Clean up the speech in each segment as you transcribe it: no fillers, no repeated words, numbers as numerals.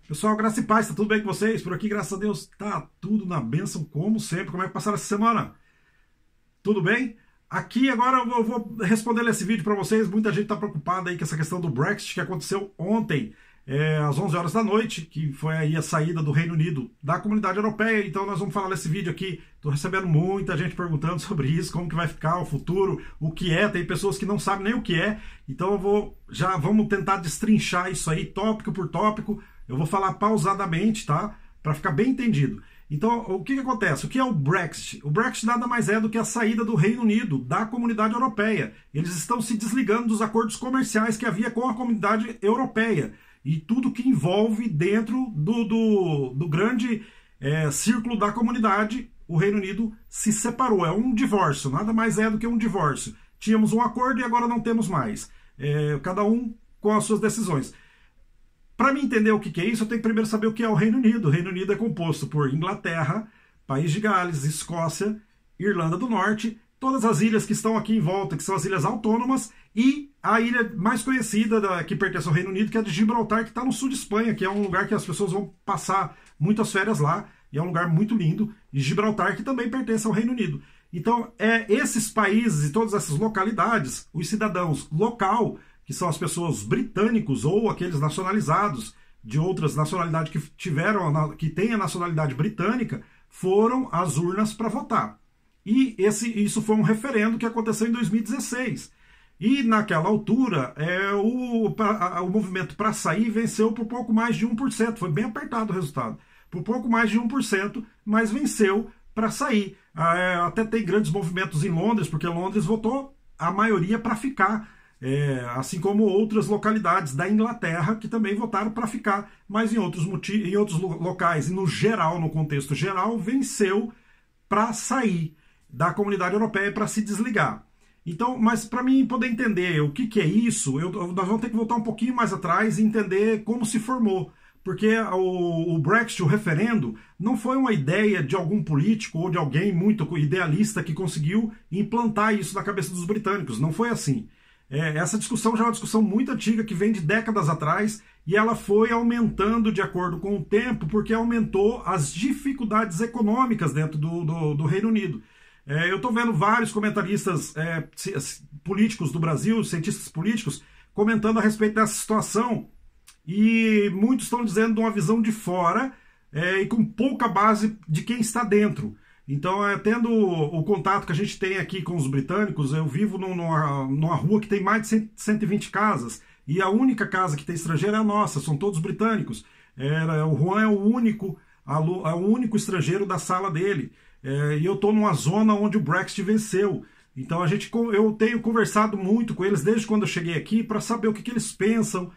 Pessoal, graça e paz, tá tudo bem com vocês? Por aqui, graças a Deus, tá tudo na bênção, como sempre. Como é que passaram essa semana? Tudo bem? Aqui agora eu vou responder esse vídeo para vocês. Muita gente tá preocupada aí com essa questão do Brexit que aconteceu ontem, às 11 horas da noite, que foi aí a saída do Reino Unido da Comunidade Europeia. Então nós vamos falar nesse vídeo aqui. Tô recebendo muita gente perguntando sobre isso, como que vai ficar o futuro, o que é. Tem pessoas que não sabem nem o que é. Então vamos tentar destrinchar isso aí, tópico por tópico. Eu vou falar pausadamente, tá? Para ficar bem entendido. Então, o que acontece? O que é o Brexit? O Brexit nada mais é do que a saída do Reino Unido da Comunidade Europeia. Eles estão se desligando dos acordos comerciais que havia com a Comunidade Europeia e tudo que envolve dentro do grande círculo da comunidade. O Reino Unido se separou. É um divórcio, nada mais é do que um divórcio. Tínhamos um acordo e agora não temos mais. Cada um com as suas decisões. Para mim entender o que é isso, eu tenho que primeiro saber o que é o Reino Unido. O Reino Unido é composto por Inglaterra, País de Gales, Escócia, Irlanda do Norte, todas as ilhas que estão aqui em volta, que são as ilhas autônomas, e a ilha mais conhecida que pertence ao Reino Unido, que é de Gibraltar, que está no sul de Espanha, que é um lugar que as pessoas vão passar muitas férias lá, e é um lugar muito lindo, e Gibraltar, que também pertence ao Reino Unido. Então, esses países e todas essas localidades, os cidadãos local, que são as pessoas britânicos ou aqueles nacionalizados de outras nacionalidades que têm a nacionalidade britânica, foram às urnas para votar. E isso foi um referendo que aconteceu em 2016. E naquela altura, o movimento para sair venceu por pouco mais de 1%. Foi bem apertado o resultado. Por pouco mais de 1%, mas venceu para sair. Até tem grandes movimentos em Londres, porque Londres votou a maioria para ficar. Assim como outras localidades da Inglaterra que também votaram para ficar, mas em outros locais e no geral, no contexto geral, venceu para sair da Comunidade Europeia, para se desligar. Então, mas para mim poder entender o que é isso, nós vamos ter que voltar um pouquinho mais atrás e entender como se formou. Porque o Brexit, o referendo, não foi uma ideia de algum político ou de alguém muito idealista que conseguiu implantar isso na cabeça dos britânicos. Não foi assim. Essa discussão já é uma discussão muito antiga, que vem de décadas atrás, e ela foi aumentando de acordo com o tempo, porque aumentou as dificuldades econômicas dentro do Reino Unido. Eu estou vendo vários comentaristas políticos do Brasil, cientistas políticos, comentando a respeito dessa situação, e muitos estão dizendo de uma visão de fora e com pouca base de quem está dentro. Então, tendo o contato que a gente tem aqui com os britânicos, eu vivo numa rua que tem mais de 120 casas, e a única casa que tem estrangeiro é a nossa, são todos britânicos. O Juan é o único estrangeiro da sala dele. E eu estou numa zona onde o Brexit venceu. Então eu tenho conversado muito com eles desde quando eu cheguei aqui para saber o que eles pensam,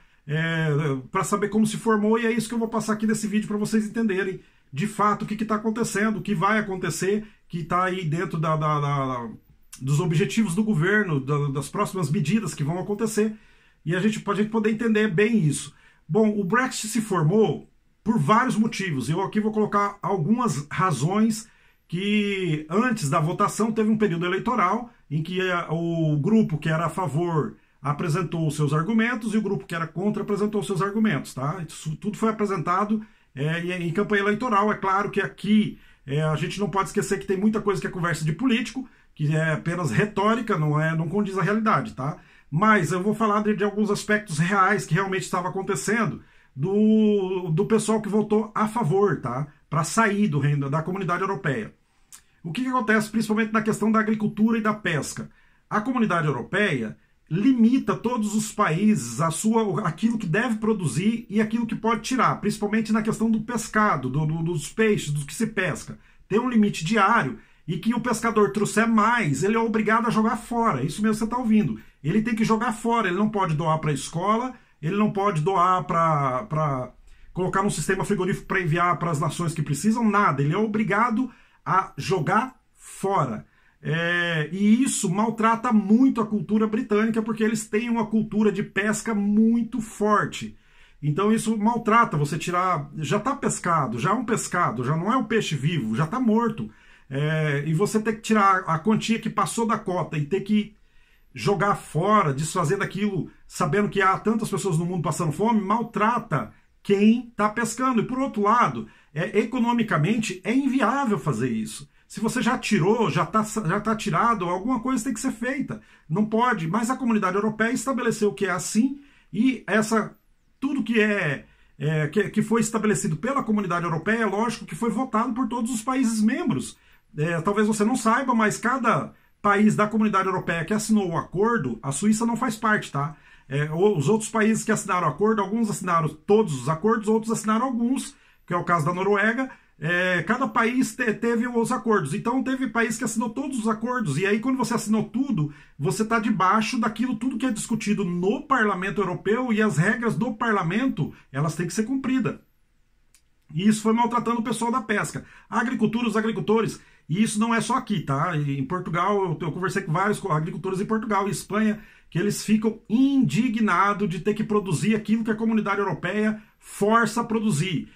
para saber como se formou, e é isso que eu vou passar aqui nesse vídeo para vocês entenderem de fato o que está acontecendo, o que vai acontecer, que está aí dentro dos objetivos do governo, das próximas medidas que vão acontecer, e a gente poder entender bem isso. Bom, o Brexit se formou por vários motivos. Eu aqui vou colocar algumas razões. Que antes da votação teve um período eleitoral em que o grupo que era a favor apresentou os seus argumentos e o grupo que era contra apresentou os seus argumentos, tá? Isso tudo foi apresentado em campanha eleitoral. É claro que aqui a gente não pode esquecer que tem muita coisa que é conversa de político, que é apenas retórica, não condiz a realidade, tá? Mas eu vou falar de alguns aspectos reais que realmente estava acontecendo do pessoal que votou a favor, tá? Para sair da Comunidade Europeia. O que acontece principalmente na questão da agricultura e da pesca? A Comunidade Europeia limita todos os países aquilo que deve produzir e aquilo que pode tirar, principalmente na questão do pescado, dos peixes, do que se pesca. Tem um limite diário e que o pescador trouxer mais, ele é obrigado a jogar fora. Isso mesmo que você está ouvindo. Ele tem que jogar fora, ele não pode doar para a escola, ele não pode doar para colocar num sistema frigorífico para enviar para as nações que precisam, nada. Ele é obrigado a jogar fora. E isso maltrata muito a cultura britânica, porque eles têm uma cultura de pesca muito forte. Então isso maltrata você tirar... Já está pescado, já é um pescado, já não é um peixe vivo, já está morto. E você ter que tirar a quantia que passou da cota e ter que jogar fora, desfazer daquilo, sabendo que há tantas pessoas no mundo passando fome, maltrata quem está pescando. E por outro lado, economicamente é inviável fazer isso. Se você já tirou, já tá tirado, alguma coisa tem que ser feita. Não pode, mas a comunidade europeia estabeleceu que é assim, e tudo que foi estabelecido pela comunidade europeia, é lógico que foi votado por todos os países membros. Talvez você não saiba, mas cada país da comunidade europeia que assinou o acordo, a Suíça não faz parte, tá? Os outros países que assinaram o acordo, alguns assinaram todos os acordos, outros assinaram alguns, que é o caso da Noruega. Cada país teve os acordos. Então teve país que assinou todos os acordos. E aí quando você assinou tudo, você está debaixo daquilo tudo que é discutido no Parlamento Europeu, e as regras do Parlamento, elas têm que ser cumpridas. E isso foi maltratando o pessoal da pesca. A agricultura, os agricultores, e isso não é só aqui, tá? Em Portugal, eu conversei com vários agricultores em Portugal e Espanha, que eles ficam indignados de ter que produzir aquilo que a comunidade europeia força a produzir.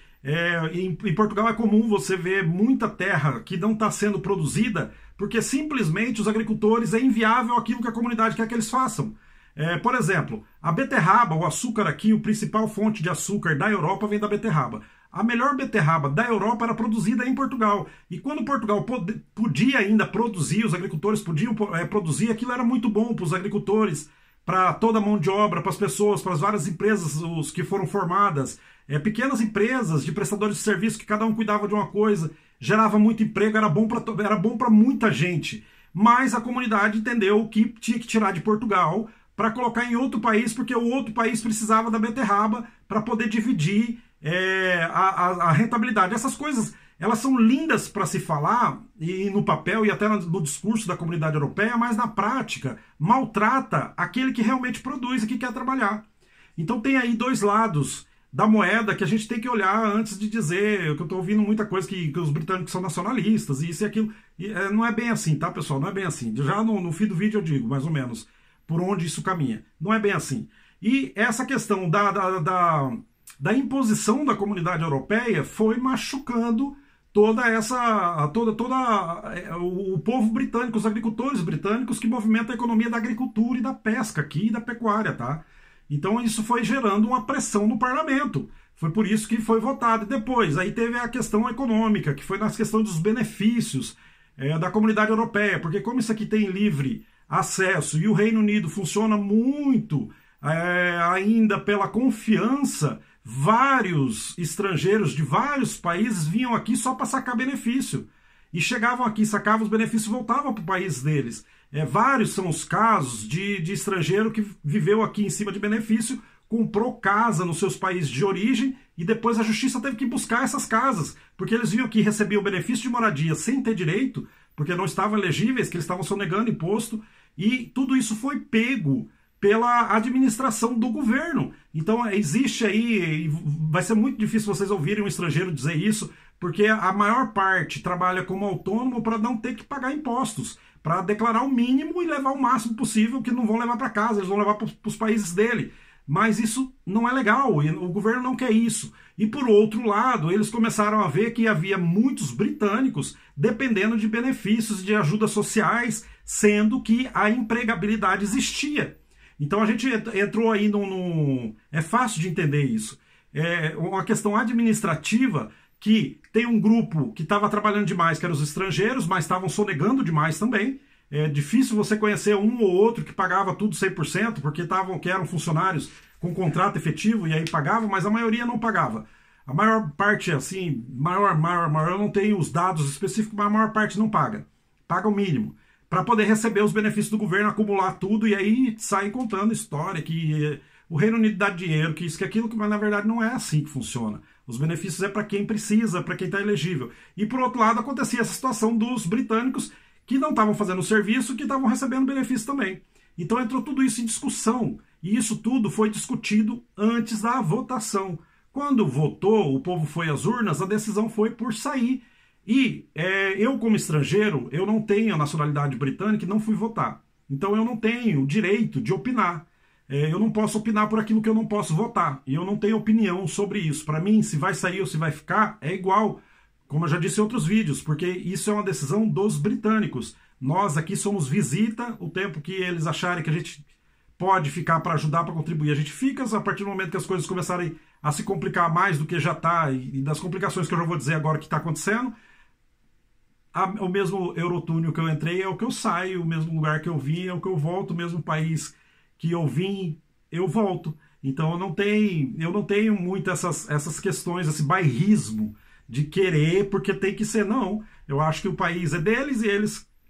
Em Portugal é comum você ver muita terra que não está sendo produzida porque simplesmente os agricultores é inviável aquilo que a comunidade quer que eles façam. Por exemplo, a beterraba, o açúcar aqui, a principal fonte de açúcar da Europa vem da beterraba. A melhor beterraba da Europa era produzida em Portugal. E quando Portugal podia ainda produzir, os agricultores podiam produzir, aquilo era muito bom para os agricultores, para toda a mão de obra, para as pessoas, para as várias empresas os que foram formadas. Pequenas empresas de prestadores de serviço que cada um cuidava de uma coisa, gerava muito emprego, era bom para muita gente. Mas a comunidade entendeu que tinha que tirar de Portugal para colocar em outro país, porque o outro país precisava da beterraba para poder dividir a rentabilidade. Essas coisas, elas são lindas para se falar e no papel e até no discurso da comunidade europeia, mas na prática maltrata aquele que realmente produz e que quer trabalhar. Então tem aí dois lados da moeda que a gente tem que olhar antes de dizer, que eu estou ouvindo muita coisa que os britânicos são nacionalistas e isso e aquilo. Não é bem assim, tá, pessoal? Não é bem assim. Já no fim do vídeo eu digo, mais ou menos, por onde isso caminha. Não é bem assim. E essa questão da imposição da comunidade europeia foi machucando o povo britânico, os agricultores britânicos que movimentam a economia da agricultura e da pesca aqui e da pecuária, tá? Então isso foi gerando uma pressão no parlamento. Foi por isso que foi votado. E depois, aí teve a questão econômica, que foi na questão dos benefícios da comunidade europeia, porque como isso aqui tem livre acesso e o Reino Unido funciona muito ainda pela confiança, vários estrangeiros de vários países vinham aqui só para sacar benefício. E chegavam aqui, sacavam os benefícios e voltavam para o país deles. Vários são os casos de estrangeiro que viveu aqui em cima de benefício, comprou casa nos seus países de origem e depois a justiça teve que buscar essas casas, porque eles vinham aqui receber o benefício de moradia sem ter direito, porque não estavam elegíveis, que eles estavam sonegando imposto, e tudo isso foi pego pela administração do governo. Então existe aí, vai ser muito difícil vocês ouvirem um estrangeiro dizer isso, porque a maior parte trabalha como autônomo para não ter que pagar impostos, para declarar o mínimo e levar o máximo possível, que não vão levar para casa, eles vão levar para os países dele. Mas isso não é legal, e o governo não quer isso. E por outro lado, eles começaram a ver que havia muitos britânicos dependendo de benefícios de ajudas sociais, sendo que a empregabilidade existia. Então a gente entrou aí É fácil de entender isso. É uma questão administrativa que tem um grupo que estava trabalhando demais, que eram os estrangeiros, mas estavam sonegando demais também. É difícil você conhecer um ou outro que pagava tudo 100%, porque eram funcionários com contrato efetivo e aí pagavam, mas a maioria não pagava. A maior parte, assim, eu não tenho os dados específicos, mas a maior parte não paga. Paga o mínimo, para poder receber os benefícios do governo, acumular tudo, e aí saem contando história que o Reino Unido dá dinheiro, que isso, que aquilo, mas na verdade não é assim que funciona. Os benefícios é para quem precisa, para quem está elegível. E por outro lado, acontecia essa situação dos britânicos que não estavam fazendo o serviço, que estavam recebendo benefício também. Então entrou tudo isso em discussão. E isso tudo foi discutido antes da votação. Quando votou, o povo foi às urnas, a decisão foi por sair. E eu, como estrangeiro, eu não tenho a nacionalidade britânica e não fui votar. Então eu não tenho o direito de opinar. Eu não posso opinar por aquilo que eu não posso votar. E eu não tenho opinião sobre isso. Para mim, se vai sair ou se vai ficar, é igual. Como eu já disse em outros vídeos, porque isso é uma decisão dos britânicos. Nós aqui somos visita, o tempo que eles acharem que a gente pode ficar para ajudar, para contribuir, a gente fica. A partir do momento que as coisas começarem a se complicar mais do que já está, e das complicações que eu já vou dizer agora que está acontecendo, o mesmo Eurotúnel que eu entrei é o que eu saio, o mesmo lugar que eu vim é o que eu volto, o mesmo país que eu vim, eu volto. Então eu não tenho muito essas questões, esse bairrismo de querer porque tem que ser, não. Eu acho que o país é deles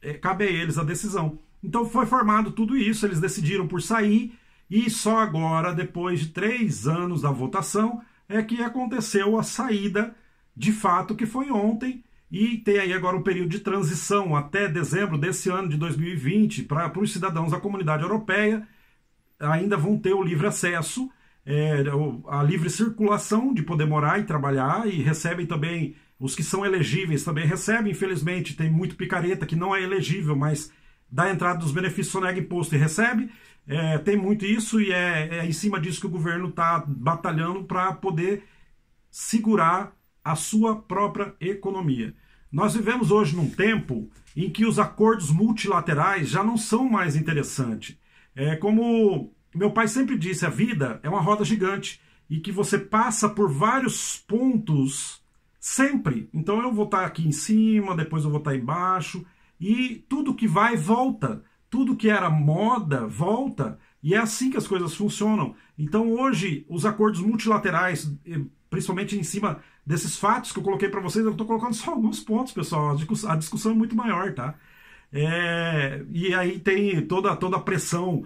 e cabe a eles a decisão. Então foi formado tudo isso, eles decidiram por sair, e só agora, depois de 3 anos da votação, é que aconteceu a saída de fato, que foi ontem. E tem aí agora um período de transição até dezembro desse ano de 2020 para os cidadãos da Comunidade Europeia. Ainda vão ter o livre acesso, a livre circulação de poder morar e trabalhar, e recebem também, os que são elegíveis também recebem, infelizmente tem muito picareta que não é elegível, mas dá entrada dos benefícios, sonega imposto e recebe. Tem muito isso, e é em cima disso que o governo está batalhando para poder segurar a sua própria economia. Nós vivemos hoje num tempo em que os acordos multilaterais já não são mais interessantes. Como meu pai sempre disse, a vida é uma roda gigante e que você passa por vários pontos sempre. Então eu vou estar aqui em cima, depois eu vou estar embaixo, e tudo que vai volta. Tudo que era moda volta, e é assim que as coisas funcionam. Então hoje os acordos multilaterais, principalmente em cima desses fatos que eu coloquei para vocês, eu estou colocando só alguns pontos, pessoal. A discussão é muito maior, tá? E aí tem toda a pressão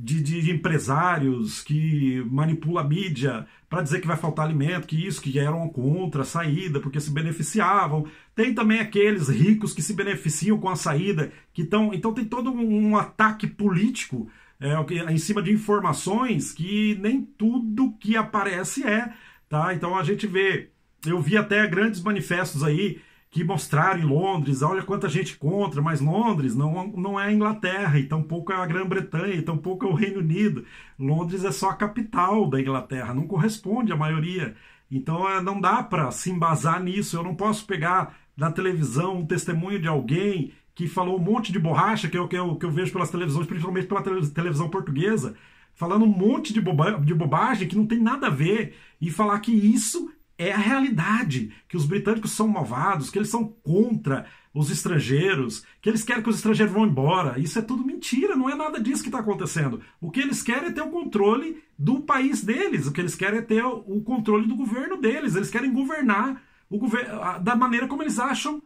de empresários que manipula a mídia para dizer que vai faltar alimento, que eram contra a saída, porque se beneficiavam. Tem também aqueles ricos que se beneficiam com a saída, então tem todo um ataque político em cima de informações que nem tudo que aparece tá? Então a gente vê, eu vi até grandes manifestos aí que mostraram em Londres, olha quanta gente contra, mas Londres não é a Inglaterra, e tampouco é a Grã-Bretanha, e tampouco é o Reino Unido. Londres é só a capital da Inglaterra, não corresponde à maioria. Então não dá para se embasar nisso. Eu não posso pegar na televisão um testemunho de alguém que falou um monte de borracha, que é o que eu vejo pelas televisões, principalmente pela televisão portuguesa, falando um monte de bobagem que não tem nada a ver, e falar que isso é a realidade, que os britânicos são malvados, que eles são contra os estrangeiros, que eles querem que os estrangeiros vão embora. Isso é tudo mentira, não é nada disso que está acontecendo. O que eles querem é ter o controle do país deles, o que eles querem é ter o controle do governo deles, eles querem governar o governo da maneira como eles acham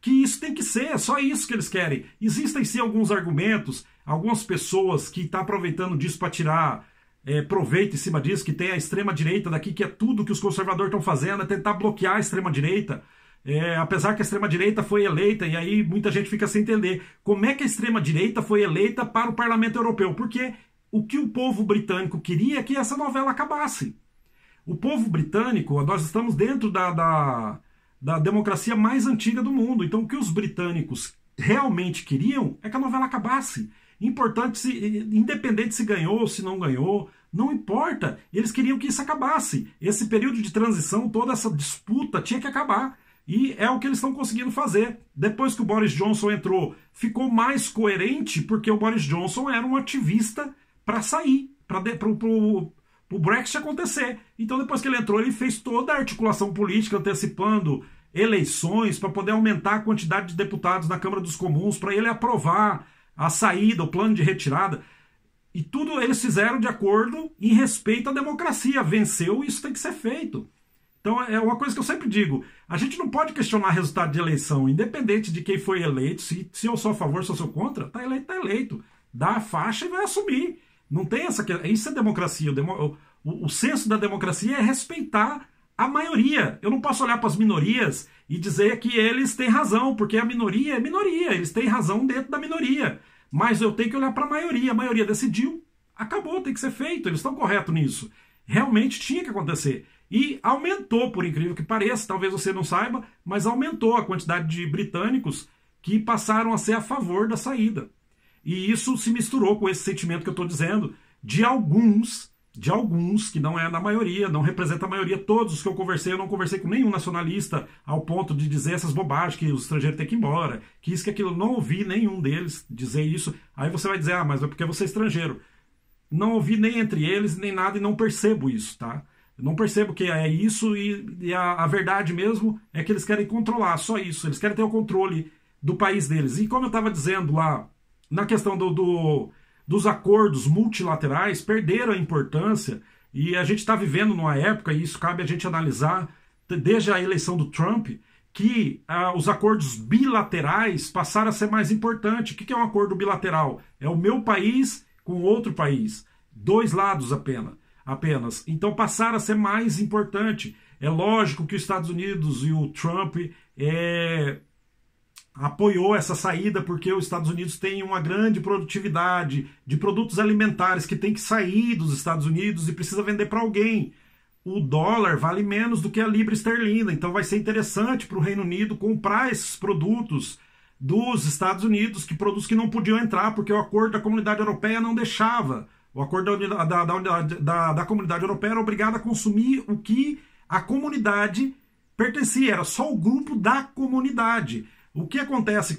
que isso tem que ser, é só isso que eles querem. Existem sim alguns argumentos, algumas pessoas que estão aproveitando disso para tirar proveito em cima disso, que tem a extrema-direita daqui, que é tudo que os conservadores estão fazendo, é tentar bloquear a extrema-direita. Apesar que a extrema-direita foi eleita, e aí muita gente fica sem entender como é que a extrema-direita foi eleita para o Parlamento Europeu, porque o que o povo britânico queria é que essa novela acabasse. O povo britânico, nós estamos dentro da democracia mais antiga do mundo, então o que os britânicos realmente queriam é que a novela acabasse. Independente se ganhou ou se não ganhou, não importa. Eles queriam que isso acabasse. Esse período de transição, toda essa disputa tinha que acabar. E é o que eles estão conseguindo fazer. Depois que o Boris Johnson entrou, ficou mais coerente, porque o Boris Johnson era um ativista para sair, para o Brexit acontecer. Então depois que ele entrou, ele fez toda a articulação política, antecipando eleições para poder aumentar a quantidade de deputados na Câmara dos Comuns, para ele aprovar a saída, o plano de retirada, e tudo eles fizeram de acordo em respeito à democracia. Venceu, isso tem que ser feito. Então é uma coisa que eu sempre digo, a gente não pode questionar resultado de eleição, independente de quem foi eleito, se eu sou a favor, se eu sou contra, tá eleito. Dá a faixa e vai assumir. Não tem essa questão. Isso é democracia. O senso da democracia é respeitar a maioria. Eu não posso olhar para as minorias e dizer que eles têm razão, porque a minoria é minoria, eles têm razão dentro da minoria. Mas eu tenho que olhar para a maioria decidiu, acabou, tem que ser feito, eles estão corretos nisso. Realmente tinha que acontecer. E aumentou, por incrível que pareça, talvez você não saiba, mas aumentou a quantidade de britânicos que passaram a ser a favor da saída. E isso se misturou com esse sentimento que eu estou dizendo, de alguns, que não é da maioria, não representa a maioria. Todos os que eu conversei, eu não conversei com nenhum nacionalista ao ponto de dizer essas bobagens, que os estrangeiros têm que ir embora, que isso, que aquilo. Não ouvi nenhum deles dizer isso. Aí você vai dizer, mas é porque você é estrangeiro. Não ouvi nem entre eles, nem nada, e não percebo isso, tá? Eu não percebo que é isso e a verdade mesmo é que eles querem controlar, só isso. Eles querem ter o controle do país deles. E como eu estava dizendo lá, na questão dos acordos multilaterais, perderam a importância e a gente está vivendo numa época, e isso cabe a gente analisar, desde a eleição do Trump, que os acordos bilaterais passaram a ser mais importantes. O que é um acordo bilateral? É o meu país com outro país. Dois lados apenas. Então passaram a ser mais importante. É lógico que os Estados Unidos e o Trump apoiou essa saída porque os Estados Unidos têm uma grande produtividade de produtos alimentares que tem que sair dos Estados Unidos e precisa vender para alguém. O dólar vale menos do que a libra esterlina, então vai ser interessante para o Reino Unido comprar esses produtos dos Estados Unidos, que produtos que não podiam entrar, porque o acordo da Comunidade Europeia não deixava. O acordo da Comunidade Europeia era obrigado a consumir o que a comunidade pertencia, era só o grupo da comunidade. O que acontece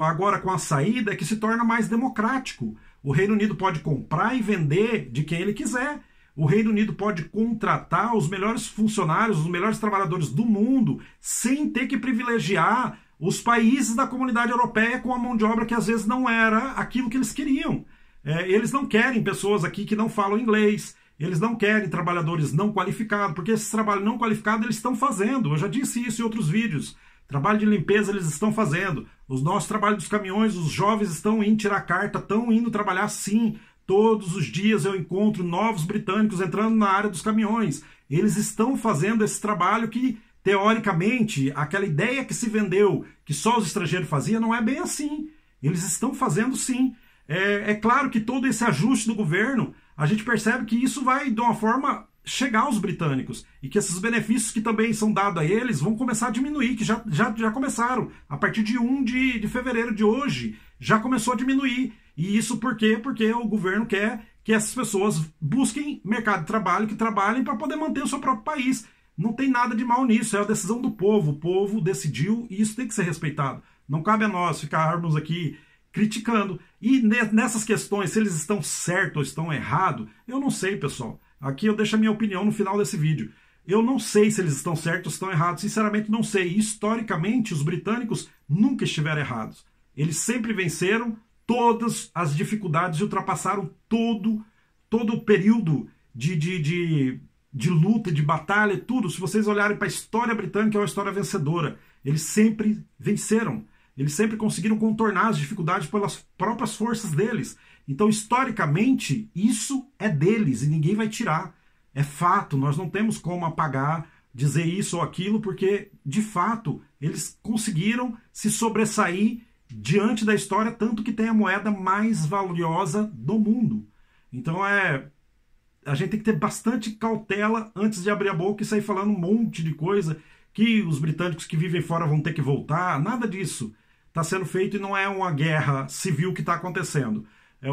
agora com a saída é que se torna mais democrático. O Reino Unido pode comprar e vender de quem ele quiser. O Reino Unido pode contratar os melhores funcionários, os melhores trabalhadores do mundo, sem ter que privilegiar os países da Comunidade Europeia com a mão de obra que às vezes não era aquilo que eles queriam. Eles não querem pessoas aqui que não falam inglês, eles não querem trabalhadores não qualificados, porque esse trabalho não qualificado eles estão fazendo. Eu já disse isso em outros vídeos. Trabalho de limpeza eles estão fazendo. Os nossos trabalhos dos caminhões, os jovens estão indo tirar carta, estão indo trabalhar sim. Todos os dias eu encontro novos britânicos entrando na área dos caminhões. Eles estão fazendo esse trabalho que, teoricamente, aquela ideia que se vendeu, que só os estrangeiros faziam, não é bem assim. Eles estão fazendo sim. É claro que todo esse ajuste do governo, a gente percebe que isso vai, de uma forma, chegar aos britânicos. E que esses benefícios que também são dados a eles vão começar a diminuir, que já começaram. A partir de 1 de fevereiro de hoje, já começou a diminuir. E isso por quê? Porque o governo quer que essas pessoas busquem mercado de trabalho, que trabalhem para poder manter o seu próprio país. Não tem nada de mal nisso, é a decisão do povo. O povo decidiu e isso tem que ser respeitado. Não cabe a nós ficarmos aqui criticando. E nessas questões, se eles estão certos ou estão errados, eu não sei, pessoal. Aqui eu deixo a minha opinião no final desse vídeo. Eu não sei se eles estão certos ou estão errados. Sinceramente, não sei. Historicamente, os britânicos nunca estiveram errados. Eles sempre venceram todas as dificuldades e ultrapassaram todo o período de luta, de batalha, tudo. Se vocês olharem para a história britânica, é uma história vencedora. Eles sempre venceram. Eles sempre conseguiram contornar as dificuldades pelas próprias forças deles. Então, historicamente, isso é deles e ninguém vai tirar. É fato, nós não temos como apagar, dizer isso ou aquilo, porque, de fato, eles conseguiram se sobressair diante da história, tanto que tem a moeda mais valiosa do mundo. Então a gente tem que ter bastante cautela antes de abrir a boca e sair falando um monte de coisa que os britânicos que vivem fora vão ter que voltar. Nada disso está sendo feito e não é uma guerra civil que está acontecendo.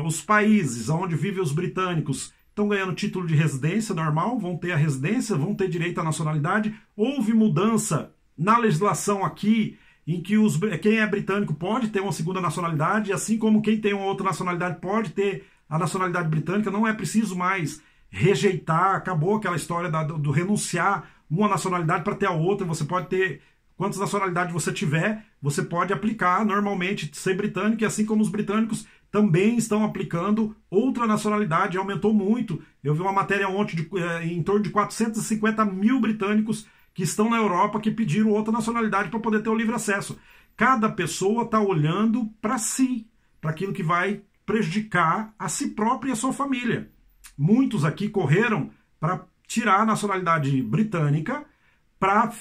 Os países onde vivem os britânicos estão ganhando título de residência normal, vão ter a residência, vão ter direito à nacionalidade. Houve mudança na legislação aqui em que quem é britânico pode ter uma segunda nacionalidade, assim como quem tem uma outra nacionalidade pode ter a nacionalidade britânica. Não é preciso mais rejeitar, acabou aquela história do renunciar uma nacionalidade para ter a outra. Você pode ter quantas nacionalidades você tiver, você pode aplicar normalmente ser britânico, e assim como os britânicos também estão aplicando outra nacionalidade, aumentou muito. Eu vi uma matéria ontem em torno de 450 mil britânicos que estão na Europa que pediram outra nacionalidade para poder ter o livre acesso. Cada pessoa está olhando para si, para aquilo que vai prejudicar a si própria e a sua família. Muitos aqui correram para tirar a nacionalidade britânica para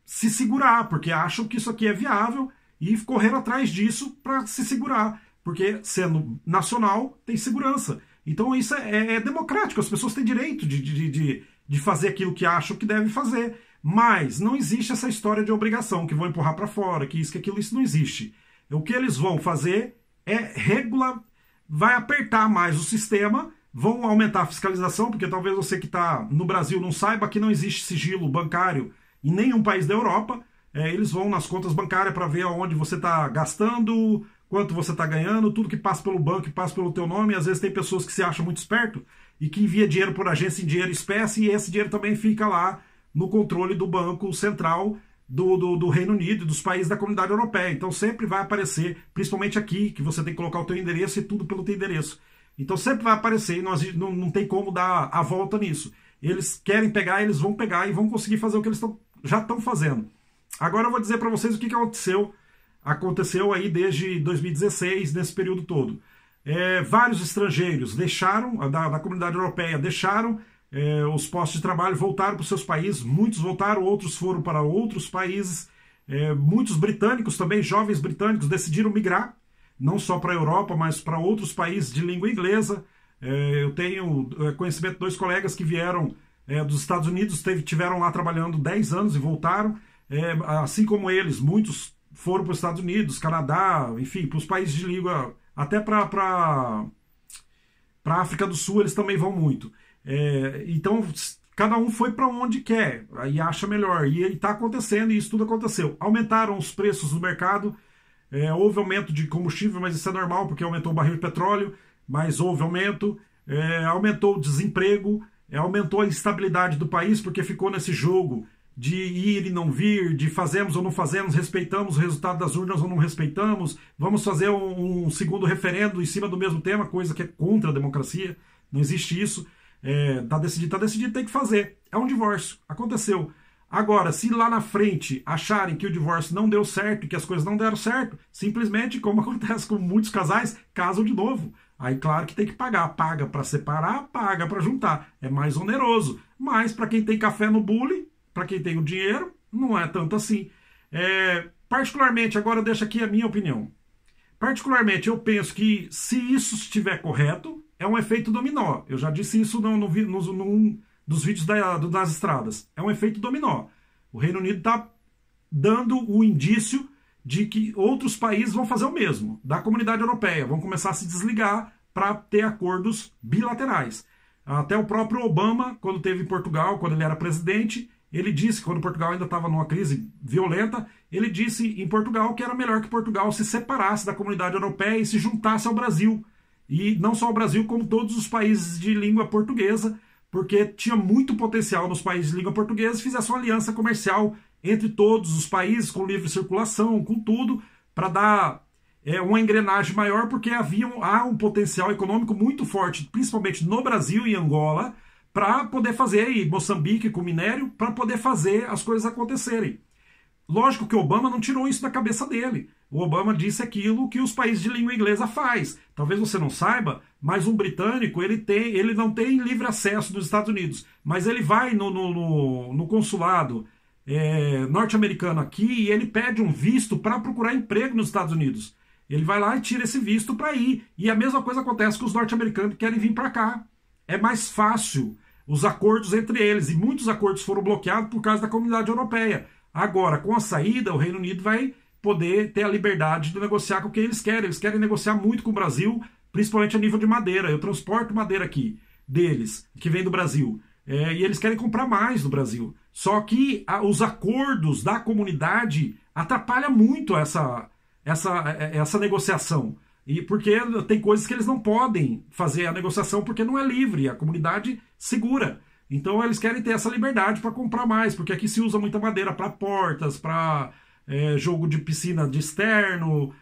se segurar, porque acham que isso aqui é viável e correram atrás disso para se segurar, porque sendo nacional tem segurança. Então isso é democrático, as pessoas têm direito de fazer aquilo que acham que devem fazer, mas não existe essa história de obrigação, que vão empurrar para fora, que isso, que aquilo, isso não existe. O que eles vão fazer é vai apertar mais o sistema, vão aumentar a fiscalização, porque talvez você que está no Brasil não saiba que não existe sigilo bancário em nenhum país da Europa. Eles vão nas contas bancárias para ver aonde você está gastando, quanto você está ganhando, tudo que passa pelo banco, que passa pelo teu nome. Às vezes tem pessoas que se acham muito esperto e que envia dinheiro por agência em dinheiro espécie, e esse dinheiro também fica lá no controle do Banco Central do Reino Unido e dos países da Comunidade Europeia. Então sempre vai aparecer, principalmente aqui, que você tem que colocar o teu endereço e tudo pelo teu endereço. Então sempre vai aparecer e nós não tem como dar a volta nisso. Eles querem pegar, eles vão pegar e vão conseguir fazer o que eles já estão fazendo. Agora eu vou dizer para vocês o que aconteceu aí desde 2016, nesse período todo. Vários estrangeiros deixaram, da Comunidade Europeia, deixaram os postos de trabalho, voltaram para os seus países, muitos voltaram, outros foram para outros países, muitos britânicos também, jovens britânicos, decidiram migrar, não só para a Europa, mas para outros países de língua inglesa. Eu tenho conhecimento de 2 colegas que vieram dos Estados Unidos, tiveram lá trabalhando 10 anos e voltaram, assim como eles, muitos foram para os Estados Unidos, Canadá, enfim, para os países de língua, até para a África do Sul eles também vão muito. Então, cada um foi para onde quer e acha melhor. E está acontecendo, e isso tudo aconteceu. Aumentaram os preços no mercado, houve aumento de combustível, mas isso é normal, porque aumentou o barril de petróleo, mas houve aumento, aumentou o desemprego, aumentou a instabilidade do país, porque ficou nesse jogo de ir e não vir, de fazemos ou não fazemos, respeitamos o resultado das urnas ou não respeitamos, vamos fazer um segundo referendo em cima do mesmo tema, coisa que é contra a democracia, não existe isso. Tá decidido, tem que fazer. É um divórcio, aconteceu. Agora, se lá na frente acharem que o divórcio não deu certo, que as coisas não deram certo, simplesmente, como acontece com muitos casais, casam de novo. Aí, claro que tem que pagar. Paga para separar, paga para juntar. É mais oneroso. Mas, para quem tem café no bule, para quem tem o dinheiro, não é tanto assim. Particularmente, agora eu deixo aqui a minha opinião. Particularmente, eu penso que se isso estiver correto, é um efeito dominó. Eu já disse isso num dos vídeos das estradas. É um efeito dominó. O Reino Unido está dando o indício de que outros países vão fazer o mesmo, da Comunidade Europeia, vão começar a se desligar para ter acordos bilaterais. Até o próprio Obama, quando esteve em Portugal, quando ele era presidente, ele disse, quando Portugal ainda estava numa crise violenta, ele disse em Portugal que era melhor que Portugal se separasse da Comunidade Europeia e se juntasse ao Brasil. E não só ao Brasil, como todos os países de língua portuguesa, porque tinha muito potencial nos países de língua portuguesa, fizesse uma aliança comercial entre todos os países, com livre circulação, com tudo, para dar uma engrenagem maior, porque há um potencial econômico muito forte, principalmente no Brasil e Angola, para poder fazer, e Moçambique com minério, para poder fazer as coisas acontecerem. Lógico que o Obama não tirou isso da cabeça dele. O Obama disse aquilo que os países de língua inglesa faz. Talvez você não saiba, mas um britânico ele não tem livre acesso nos Estados Unidos, mas ele vai no consulado norte-americano aqui e ele pede um visto para procurar emprego nos Estados Unidos. Ele vai lá e tira esse visto para ir. E a mesma coisa acontece com os norte-americanos que querem vir para cá. É mais fácil os acordos entre eles, e muitos acordos foram bloqueados por causa da Comunidade Europeia. Agora, com a saída, o Reino Unido vai poder ter a liberdade de negociar com quem eles querem. Eles querem negociar muito com o Brasil, principalmente a nível de madeira. Eu transporto madeira aqui deles, que vem do Brasil. E eles querem comprar mais do Brasil. Só que os acordos da comunidade atrapalham muito essa negociação. E porque tem coisas que eles não podem fazer a negociação porque não é livre, a comunidade segura. Então eles querem ter essa liberdade para comprar mais, porque aqui se usa muita madeira para portas, para jogo de piscina de externo,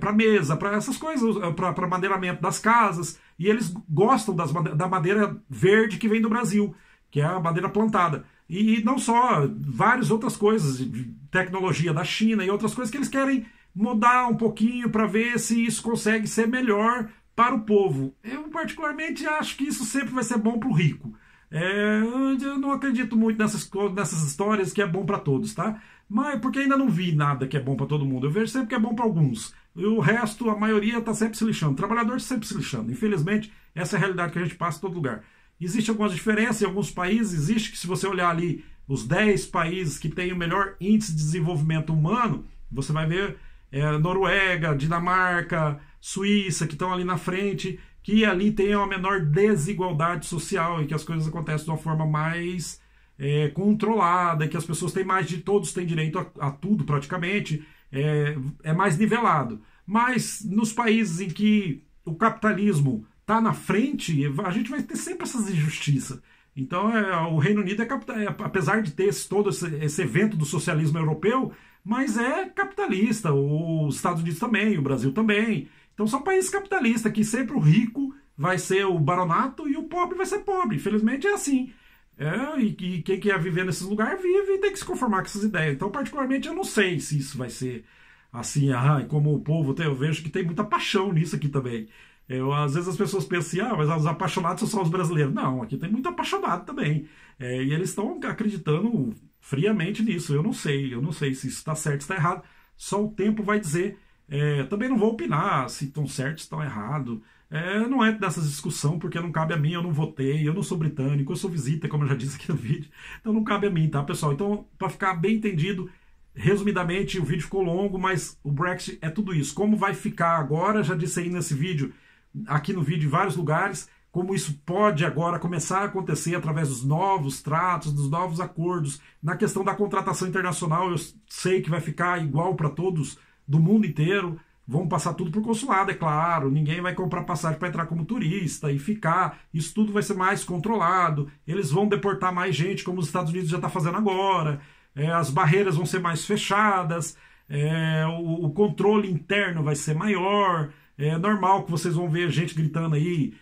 para mesa, para essas coisas, para madeiramento das casas. E eles gostam da madeira verde que vem do Brasil, que é a madeira plantada. E não só, várias outras coisas, de tecnologia da China e outras coisas que eles querem mudar um pouquinho para ver se isso consegue ser melhor para o povo. Eu particularmente acho que isso sempre vai ser bom para o rico. Eu não acredito muito nessas histórias que é bom para todos, tá? Mas porque ainda não vi nada que é bom para todo mundo. Eu vejo sempre que é bom para alguns. E o resto, a maioria está sempre se lixando. O trabalhador sempre se lixando. Infelizmente, essa é a realidade que a gente passa em todo lugar. Existem algumas diferenças em alguns países. Existe que se você olhar ali os 10 países que têm o melhor índice de desenvolvimento humano, você vai ver Noruega, Dinamarca, Suíça, que estão ali na frente, que ali tem uma menor desigualdade social e que as coisas acontecem de uma forma mais controlada, e que as pessoas têm mais todos têm direito a tudo praticamente, é mais nivelado. Mas nos países em que o capitalismo está na frente, a gente vai ter sempre essas injustiças. Então, o Reino Unido apesar de ter todo esse evento do socialismo europeu, mas é capitalista, os Estados Unidos também, o Brasil também. Então são países capitalistas que sempre o rico vai ser o baronato e o pobre vai ser pobre. Infelizmente é assim. E quem quer viver nesses lugares vive e tem que se conformar com essas ideias. Então, particularmente, eu não sei se isso vai ser assim, como o povo tem. Eu vejo que tem muita paixão nisso aqui também. Às vezes as pessoas pensam assim, mas os apaixonados são só os brasileiros. Não, aqui tem muito apaixonado também. E eles estão acreditando friamente nisso. Eu não sei se isso está certo ou está errado. Só o tempo vai dizer. Também não vou opinar se estão certos ou estão errados. Não é dessas discussão, porque não cabe a mim, eu não votei, eu não sou britânico, eu sou visita, como eu já disse aqui no vídeo. Então não cabe a mim, tá, pessoal? Então, para ficar bem entendido, resumidamente, o vídeo ficou longo, mas o Brexit é tudo isso. Como vai ficar agora, já disse aí nesse vídeo, aqui no vídeo, em vários lugares, como isso pode agora começar a acontecer através dos novos tratos, dos novos acordos. Na questão da contratação internacional, eu sei que vai ficar igual para todos do mundo inteiro. Vão passar tudo por consulado, é claro. Ninguém vai comprar passagem para entrar como turista e ficar. Isso tudo vai ser mais controlado. Eles vão deportar mais gente, como os Estados Unidos já está fazendo agora. As barreiras vão ser mais fechadas. O controle interno vai ser maior. É normal que vocês vão ver gente gritando aí,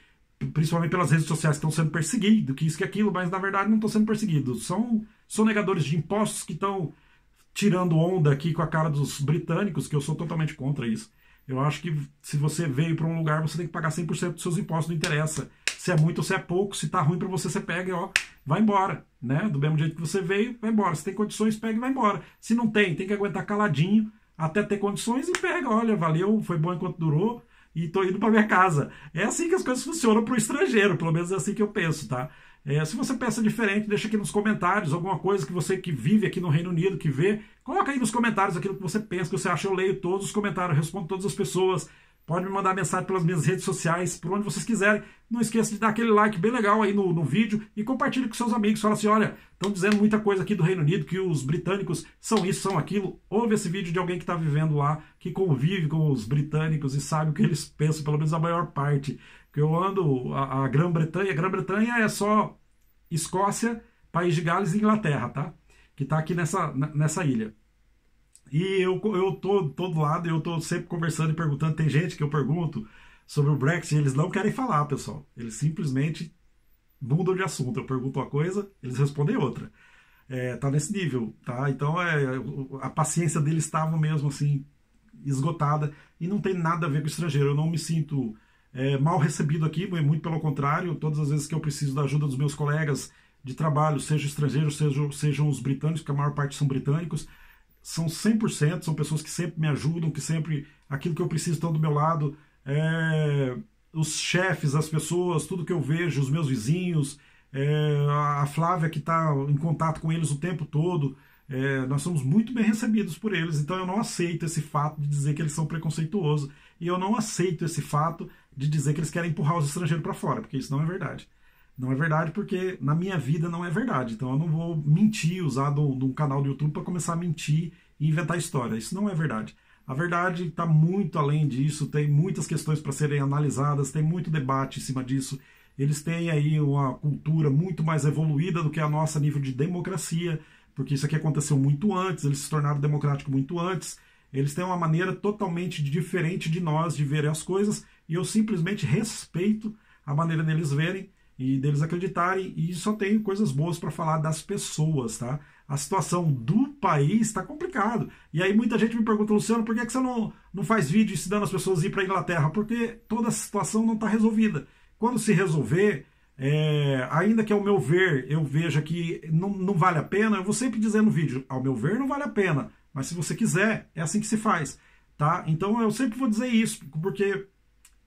principalmente pelas redes sociais, que estão sendo perseguidos, que isso, que aquilo, mas na verdade não estão sendo perseguidos. São sonegadores de impostos que estão tirando onda aqui com a cara dos britânicos, que eu sou totalmente contra isso. Eu acho que se você veio para um lugar, você tem que pagar 100% dos seus impostos, não interessa se é muito ou se é pouco. Se tá ruim para você, você pega e vai embora, né? Do mesmo jeito que você veio, vai embora. Se tem condições, pega e vai embora. Se não tem que aguentar caladinho até ter condições e pega. Olha, valeu, foi bom enquanto durou e tô indo para minha casa. É assim que as coisas funcionam para o estrangeiro, pelo menos é assim que eu penso, tá? Se você pensa diferente, deixa aqui nos comentários alguma coisa que você que vive aqui no Reino Unido, que vê, coloca aí nos comentários aquilo que você pensa, que você acha. Eu leio todos os comentários, respondo todas as pessoas. Pode me mandar mensagem pelas minhas redes sociais, por onde vocês quiserem. Não esqueça de dar aquele like bem legal aí no vídeo e compartilhe com seus amigos. Fala assim, olha, estão dizendo muita coisa aqui do Reino Unido, que os britânicos são isso, são aquilo. Ouve esse vídeo de alguém que está vivendo lá, que convive com os britânicos e sabe o que eles pensam, pelo menos a maior parte. Que eu ando a Grã-Bretanha. A Grã-Bretanha é só Escócia, País de Gales e Inglaterra, tá? Que tá aqui nessa ilha. E eu tô todo lado, eu tô sempre conversando e perguntando. Tem gente que eu pergunto sobre o Brexit e eles não querem falar, pessoal. Eles simplesmente mudam de assunto. Eu pergunto uma coisa, eles respondem outra. Tá nesse nível, tá? Então a paciência deles estava mesmo assim esgotada e não tem nada a ver com o estrangeiro. Eu não me sinto mal recebido aqui, muito pelo contrário. Todas as vezes que eu preciso da ajuda dos meus colegas de trabalho, seja estrangeiros, sejam os britânicos, que a maior parte são britânicos, são 100%, são pessoas que sempre me ajudam, que sempre aquilo que eu preciso estão do meu lado. Os chefes, as pessoas, tudo que eu vejo, os meus vizinhos, a Flávia que está em contato com eles o tempo todo. Nós somos muito bem recebidos por eles, então eu não aceito esse fato de dizer que eles são preconceituosos, e eu não aceito esse fato de dizer que eles querem empurrar os estrangeiros para fora, porque isso não é verdade. Não é verdade porque na minha vida não é verdade, então eu não vou mentir, usar de um canal do YouTube para começar a mentir e inventar história. Isso não é verdade. A verdade está muito além disso, tem muitas questões para serem analisadas, tem muito debate em cima disso. Eles têm aí uma cultura muito mais evoluída do que a nossa a nível de democracia, porque isso aqui aconteceu muito antes, eles se tornaram democráticos muito antes. Eles têm uma maneira totalmente diferente de nós de verem as coisas, e eu simplesmente respeito a maneira deles verem e deles acreditarem, e só tenho coisas boas para falar das pessoas, tá? A situação do país está complicado. E aí muita gente me pergunta, Luciano, por que você não faz vídeo ensinando as pessoas a ir para a Inglaterra? Porque toda a situação não está resolvida. Quando se resolver, ainda que ao meu ver eu veja que não vale a pena, eu vou sempre dizer no vídeo, ao meu ver não vale a pena, mas se você quiser, é assim que se faz, tá? Então eu sempre vou dizer isso, porque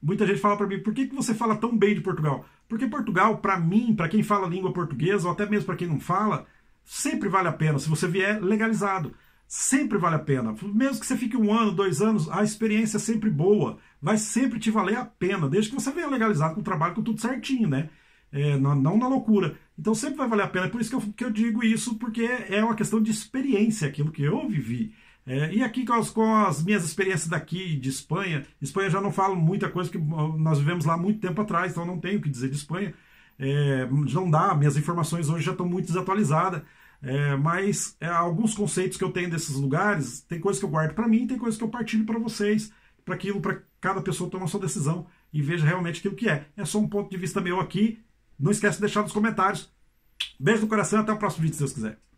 muita gente fala para mim, por que você fala tão bem de Portugal? Porque Portugal, para mim, para quem fala língua portuguesa, ou até mesmo para quem não fala, sempre vale a pena, se você vier legalizado. Sempre vale a pena. Mesmo que você fique 1 ano, 2 anos, a experiência é sempre boa. Vai sempre te valer a pena, desde que você venha legalizado com o trabalho, com tudo certinho, né? Não na loucura. Então sempre vai valer a pena. É por isso que eu digo isso, porque é uma questão de experiência, aquilo que eu vivi. E aqui com as minhas experiências daqui de Espanha, Espanha já não falo muita coisa, porque nós vivemos lá há muito tempo atrás, então não tenho o que dizer de Espanha. Não dá, minhas informações hoje já estão muito desatualizadas. Mas alguns conceitos que eu tenho desses lugares, tem coisas que eu guardo para mim, tem coisas que eu partilho para vocês, para cada pessoa tomar a sua decisão e veja realmente aquilo que é. É só um ponto de vista meu aqui. Não esquece de deixar nos comentários. Beijo no coração e até o próximo vídeo, se Deus quiser.